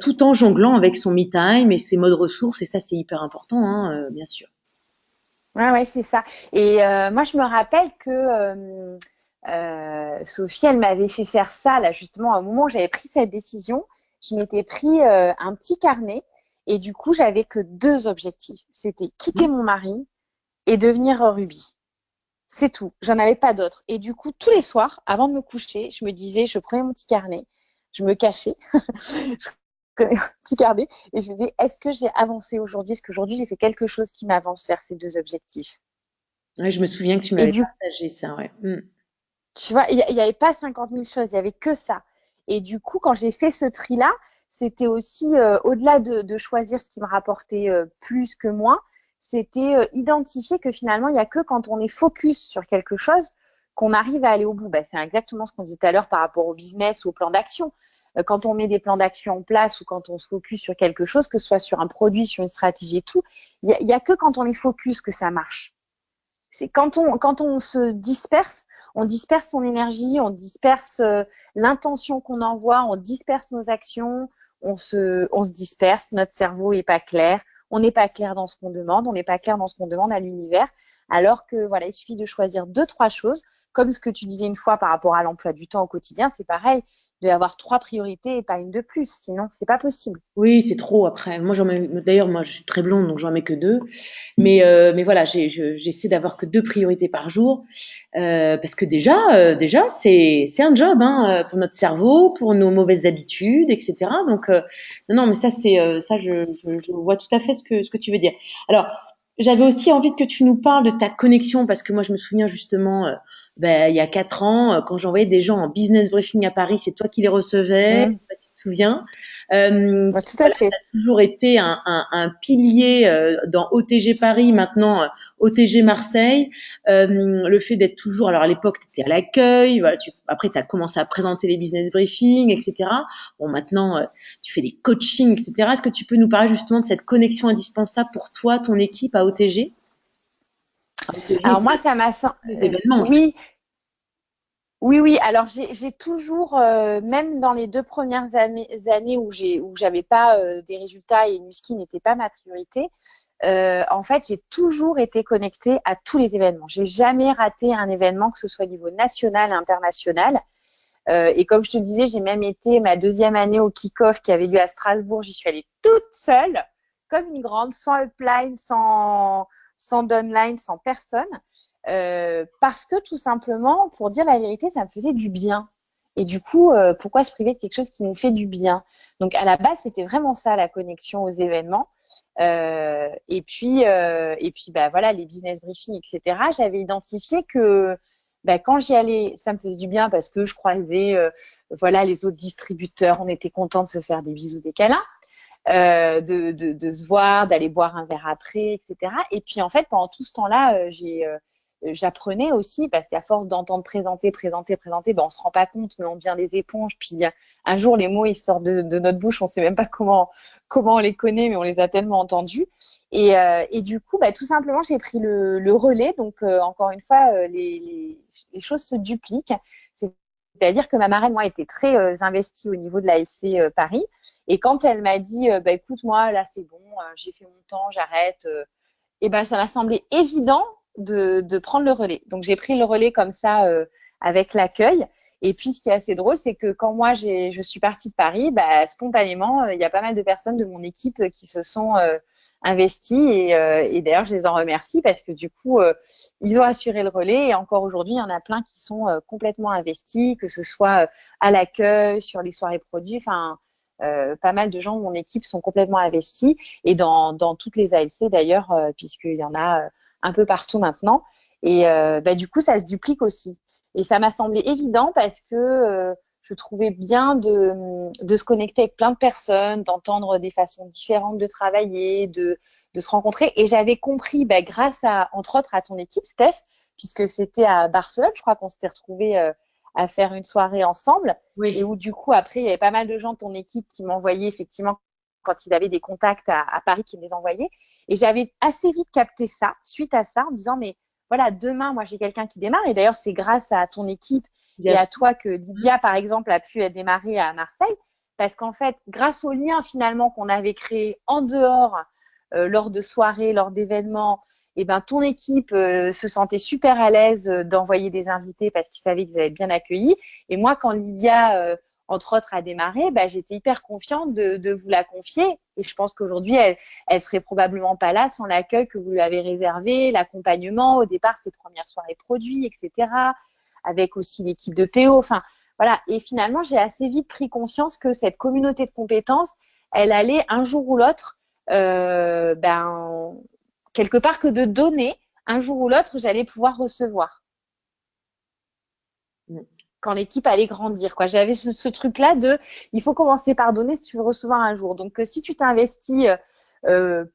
A: tout en jonglant avec son me time et ses modes ressources. Et ça, c'est hyper important, hein, bien sûr.
B: Ouais, ouais, c'est ça. Et moi, je me rappelle que Sophie, elle m'avait fait faire ça, là, justement, au moment où j'avais pris cette décision. Je m'étais pris un petit carnet et du coup, j'avais que 2 objectifs. C'était quitter mon mari et devenir Ruby. C'est tout. J'en avais pas d'autres. Et du coup, tous les soirs, avant de me coucher, je me disais, je prenais mon petit carnet, je me cachais, je prenais mon petit carnet et je me disais, est-ce que j'ai avancé aujourd'hui? Est-ce qu'aujourd'hui, j'ai fait quelque chose qui m'avance vers ces 2 objectifs?
A: Ouais, je me souviens que tu
B: Et
A: m'avais
B: du
A: partagé ça, ouais. Mm.
B: Tu vois, il y avait pas 50 000 choses, il y avait que ça. Et du coup, quand j'ai fait ce tri-là, c'était aussi, au-delà de choisir ce qui me rapportait plus que moins, c'était identifier que finalement, il y a que quand on est focus sur quelque chose qu'on arrive à aller au bout. Bah, c'est exactement ce qu'on disait tout à l'heure par rapport au business ou au plan d'action. Quand on met des plans d'action en place ou quand on se focus sur quelque chose, que ce soit sur un produit, sur une stratégie et tout, il y a que quand on est focus que ça marche. C'est quand on se disperse, on disperse son énergie, on disperse l'intention qu'on envoie, on disperse nos actions, on se disperse, notre cerveau est pas clair, on n'est pas clair dans ce qu'on demande, on n'est pas clair dans ce qu'on demande à l'univers. Alors que voilà, il suffit de choisir deux, trois choses, comme ce que tu disais une fois par rapport à l'emploi du temps au quotidien, c'est pareil. Il doit y avoir trois priorités et pas une de plus, sinon c'est pas possible.
A: Oui, c'est trop après. Moi, d'ailleurs, moi, je suis très blonde, donc j'en mets que deux. Mais voilà, j'essaie d'avoir que deux priorités par jour. Parce que déjà, c'est un job, hein, pour notre cerveau, pour nos mauvaises habitudes, etc. Donc, non, mais ça, je vois tout à fait ce que tu veux dire. Alors, j'avais aussi envie que tu nous parles de ta connexion, parce que moi, je me souviens justement, il y a 4 ans, quand j'envoyais des gens en business briefing à Paris, c'est toi qui les recevais,
B: Mmh.
A: tu te souviens.
B: Ouais, tout à
A: Voilà,
B: fait.
A: tu as toujours été un pilier dans OTG Paris, maintenant OTG Marseille. Le fait d'être toujours, alors à l'époque, tu étais à l'accueil, voilà, après tu as commencé à présenter les business briefings, etc. Bon, maintenant, tu fais des coachings, etc. Est-ce que tu peux nous parler justement de cette connexion indispensable pour toi, ton équipe à OTG? À
B: Alors
A: OTG,
B: moi, ça m'a...
A: les événements.
B: Oui, oui, oui. Alors j'ai toujours, même dans les 2 premières années où j'avais pas des résultats et Nuski n'était pas ma priorité, en fait, j'ai toujours été connectée à tous les événements. J'ai jamais raté un événement, que ce soit au niveau national, international. Et comme je te disais, j'ai même été ma 2e année au kick-off qui avait lieu à Strasbourg. J'y suis allée toute seule, comme une grande, sans upline, sans downline, sans personne. Parce que tout simplement, pour dire la vérité, ça me faisait du bien. Et du coup, pourquoi se priver de quelque chose qui nous fait du bien? Donc à la base, c'était vraiment ça, la connexion aux événements. Et puis bah, voilà, les business briefings, etc. J'avais identifié que bah, quand j'y allais, ça me faisait du bien parce que je croisais voilà, les autres distributeurs. On était contents de se faire des bisous, des câlins, de se voir, d'aller boire un verre après, etc. Et puis en fait, pendant tout ce temps-là, j'apprenais aussi parce qu'à force d'entendre présenter, ben, on se rend pas compte, mais on devient des éponges. Puis un jour, les mots ils sortent de notre bouche, on sait même pas comment on les connaît, mais on les a tellement entendus. Et du coup, bah, tout simplement, j'ai pris le relais. Donc encore une fois, les choses se dupliquent. C'est-à-dire que ma marraine, moi, était très investie au niveau de la LC Paris. Et quand elle m'a dit, bah, écoute, moi, là, c'est bon, j'ai fait mon temps, j'arrête, et ben, ça m'a semblé évident de prendre le relais. Donc, j'ai pris le relais comme ça avec l'accueil. Et puis, ce qui est assez drôle, c'est que quand moi, je suis partie de Paris, bah, spontanément, il y a pas mal de personnes de mon équipe qui se sont investies. Et d'ailleurs, je les en remercie parce que du coup, ils ont assuré le relais. Et encore aujourd'hui, il y en a plein qui sont complètement investis, que ce soit à l'accueil, sur les soirées produits. Enfin, pas mal de gens de mon équipe sont complètement investis et dans toutes les ALC d'ailleurs, puisqu'il y en a un peu partout maintenant. Et bah, du coup, ça se duplique aussi. Et ça m'a semblé évident parce que je trouvais bien de se connecter avec plein de personnes, d'entendre des façons différentes de travailler, de se rencontrer. Et j'avais compris, bah, grâce à, entre autres, à ton équipe, Steph, puisque c'était à Barcelone, je crois qu'on s'était retrouvés à faire une soirée ensemble et
A: Oui.
B: où du coup, après, il y avait pas mal de gens de ton équipe qui m'envoyaient effectivement quand ils avaient des contacts à Paris qui me les envoyaient. Et j'avais assez vite capté ça, suite à ça, en me disant, mais voilà, demain, moi, j'ai quelqu'un qui démarre. Et d'ailleurs, c'est grâce à ton équipe
A: Bien
B: et à
A: sûr.
B: toi que Lydia, par exemple, a pu démarrer à Marseille. Parce qu'en fait, grâce au lien finalement qu'on avait créé en dehors, lors de soirées, lors d'événements, et ben, ton équipe se sentait super à l'aise d'envoyer des invités parce qu'ils savaient qu'ils allaient être bien accueillis. Et moi, quand Lydia, entre autres, a démarré, bah, j'étais hyper confiante de vous la confier. Et je pense qu'aujourd'hui, elle serait probablement pas là sans l'accueil que vous lui avez réservé, l'accompagnement au départ, ses premières soirées produits, etc. Avec aussi l'équipe de PO. Enfin, voilà. Et finalement, j'ai assez vite pris conscience que cette communauté de compétences, elle allait un jour ou l'autre, ben, quelque part que de donner, un jour ou l'autre, j'allais pouvoir recevoir quand l'équipe allait grandir, quoi. J'avais ce truc-là de, il faut commencer par donner si tu veux recevoir un jour. Donc, si tu t'investis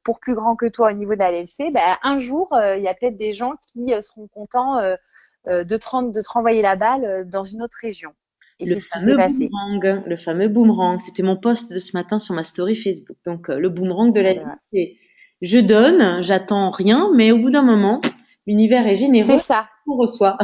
B: pour plus grand que toi au niveau de la LLC, bah, un jour, il y a peut-être des gens qui seront contents de te renvoyer la balle dans une autre région. Et c'est ce qui s'est passé.
A: Le fameux boomerang, c'était mon post de ce matin sur ma story Facebook. Donc, le boomerang de la
B: Ah
A: vie,
B: ben, ouais.
A: c'est je donne, j'attends rien, mais au bout d'un moment, l'univers est
B: C'est
A: généreux,
B: ça,
A: on reçoit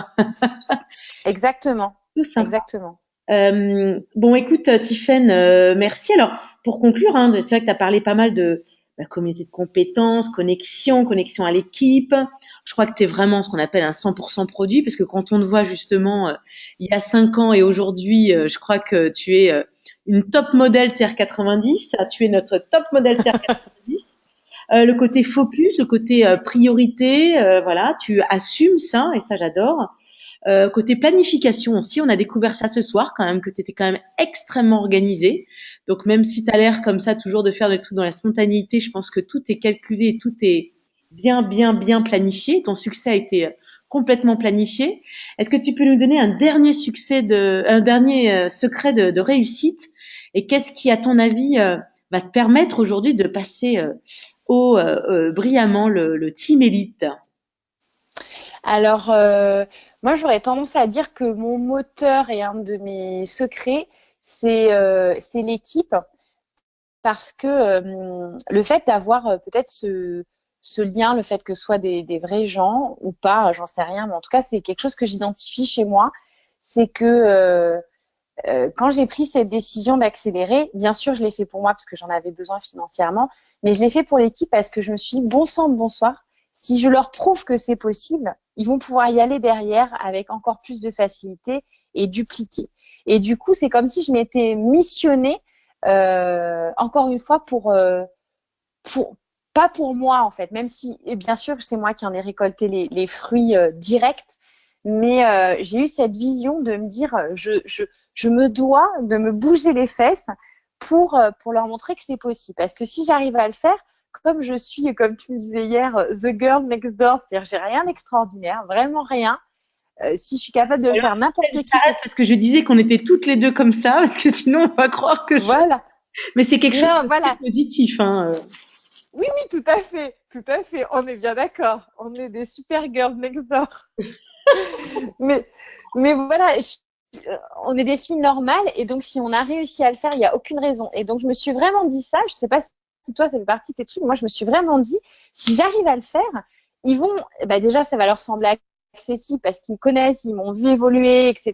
B: exactement,
A: tout ça.
B: exactement.
A: Bon, écoute, Tiffaine, merci. Alors, pour conclure, hein, c'est vrai que tu as parlé pas mal de la communauté de compétences, connexion à l'équipe. Je crois que tu es vraiment ce qu'on appelle un 100% produit, parce que quand on te voit justement il y a 5 ans et aujourd'hui, je crois que tu es une top modèle TR90. Tu es notre top modèle TR90. Le côté focus, le côté priorité, voilà, tu assumes ça et ça j'adore. Côté planification aussi, on a découvert ça ce soir quand même, que tu étais quand même extrêmement organisé. Donc même si tu as l'air comme ça toujours de faire des trucs dans la spontanéité, je pense que tout est calculé, tout est bien, bien, bien planifié. Ton succès a été complètement planifié. Est-ce que tu peux nous donner un dernier secret de réussite? Et qu'est-ce qui, à ton avis, va te permettre aujourd'hui de passer brillamment le team élite?
B: Alors, moi, j'aurais tendance à dire que mon moteur et un de mes secrets, c'est l'équipe, parce que le fait d'avoir peut-être ce lien, le fait que ce soit des vrais gens ou pas, j'en sais rien, mais en tout cas, c'est quelque chose que j'identifie chez moi. C'est que quand j'ai pris cette décision d'accélérer, bien sûr, je l'ai fait pour moi parce que j'en avais besoin financièrement, mais je l'ai fait pour l'équipe parce que je me suis dit, bon sang de bonsoir, si je leur prouve que c'est possible, ils vont pouvoir y aller derrière avec encore plus de facilité et dupliquer. Et du coup, c'est comme si je m'étais missionnée, encore une fois, pour pas pour moi en fait, même si, et bien sûr, c'est moi qui en ai récolté les fruits directs, mais j'ai eu cette vision de me dire, je me dois de me bouger les fesses pour leur montrer que c'est possible. Parce que si j'arrive à le faire, comme je suis, comme tu me disais hier, the girl next door, c'est-à-dire j'ai rien d'extraordinaire, vraiment rien. Si je suis capable de le
A: Alors,
B: faire, n'importe
A: je
B: qui peut.
A: t'arrête parce que je disais qu'on était toutes les deux comme ça, parce que sinon on va croire que
B: Voilà.
A: Mais c'est quelque chose
B: Non,
A: de très
B: voilà.
A: positif, hein.
B: Oui, oui, tout à fait. Tout à fait. On est bien d'accord. On est des super girls next door. Mais, mais voilà, on est des filles normales et donc si on a réussi à le faire, il n'y a aucune raison. Et donc je me suis vraiment dit ça, je sais pas si toi ça fait partie de tes trucs, moi je me suis vraiment dit, si j'arrive à le faire, ils vont, bah déjà ça va leur sembler accessible parce qu'ils connaissent, ils m'ont vu évoluer, etc.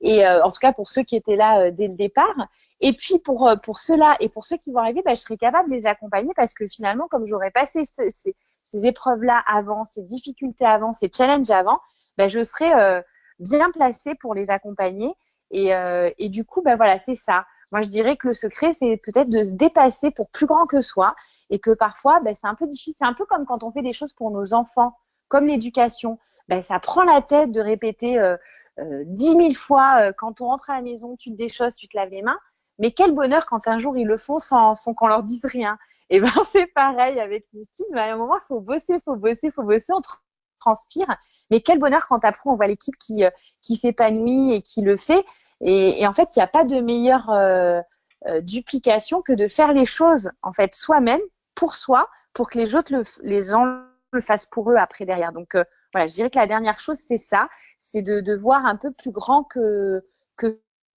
B: Et en tout cas pour ceux qui étaient là dès le départ. Et puis pour ceux-là et pour ceux qui vont arriver, bah, je serai capable de les accompagner parce que finalement, comme j'aurais passé ces épreuves-là avant, ces difficultés avant, ces challenges avant, bah, je serai bien placée pour les accompagner. Et du coup, bah, voilà, c'est ça. Moi, je dirais que le secret, c'est peut-être de se dépasser pour plus grand que soi et que parfois, bah, c'est un peu difficile. C'est un peu comme quand on fait des choses pour nos enfants, comme l'éducation. Bah, ça prend la tête de répéter 10 000 fois quand on rentre à la maison, tu te déchausses, tu te laves les mains. Mais quel bonheur quand un jour ils le font sans qu'on leur dise rien. Et ben c'est pareil avec Mustine. À un moment, il faut bosser, faut bosser, faut bosser. On transpire. Mais quel bonheur quand après on voit l'équipe qui s'épanouit et qui le fait. Et en fait, il n'y a pas de meilleure duplication que de faire les choses en fait soi-même pour soi, pour que les gens le fassent pour eux après derrière. Donc voilà, je dirais que la dernière chose c'est ça, c'est de voir un peu plus grand que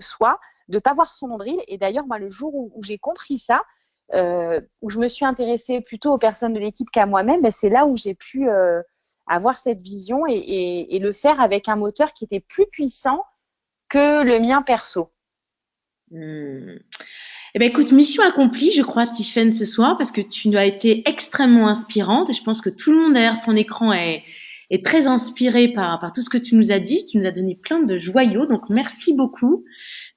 B: soi, de pas voir son nombril. Et d'ailleurs, moi, le jour où j'ai compris ça, où je me suis intéressée plutôt aux personnes de l'équipe qu'à moi-même, ben, c'est là où j'ai pu avoir cette vision et le faire avec un moteur qui était plus puissant que le mien perso.
A: Hmm. Eh ben, écoute, mission accomplie, je crois, Tiffaine, ce soir, parce que tu as été extrêmement inspirante et je pense que tout le monde derrière son écran est très inspiré par tout ce que tu nous as dit. Tu nous as donné plein de joyaux, donc merci beaucoup.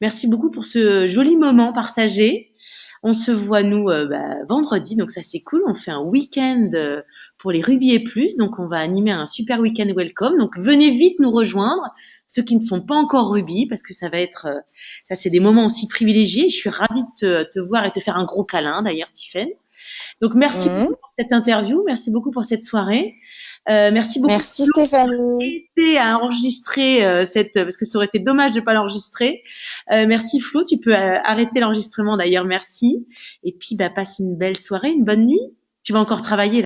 A: Merci beaucoup pour ce joli moment partagé. On se voit nous vendredi, donc ça c'est cool. On fait un week-end pour les Ruby et Plus, donc on va animer un super week-end welcome. Donc venez vite nous rejoindre, ceux qui ne sont pas encore Ruby, parce que ça va être, ça c'est des moments aussi privilégiés. Je suis ravie de te voir et te faire un gros câlin d'ailleurs, Tiffaine. Donc merci
B: Mmh.
A: beaucoup pour cette interview, merci beaucoup pour cette soirée, merci beaucoup
B: Merci Stéphanie.
A: aider à enregistrer parce que ça aurait été dommage de pas l'enregistrer. Merci Flo, tu peux arrêter l'enregistrement d'ailleurs, merci. Et puis passe une belle soirée, une bonne nuit. Tu vas encore travailler là.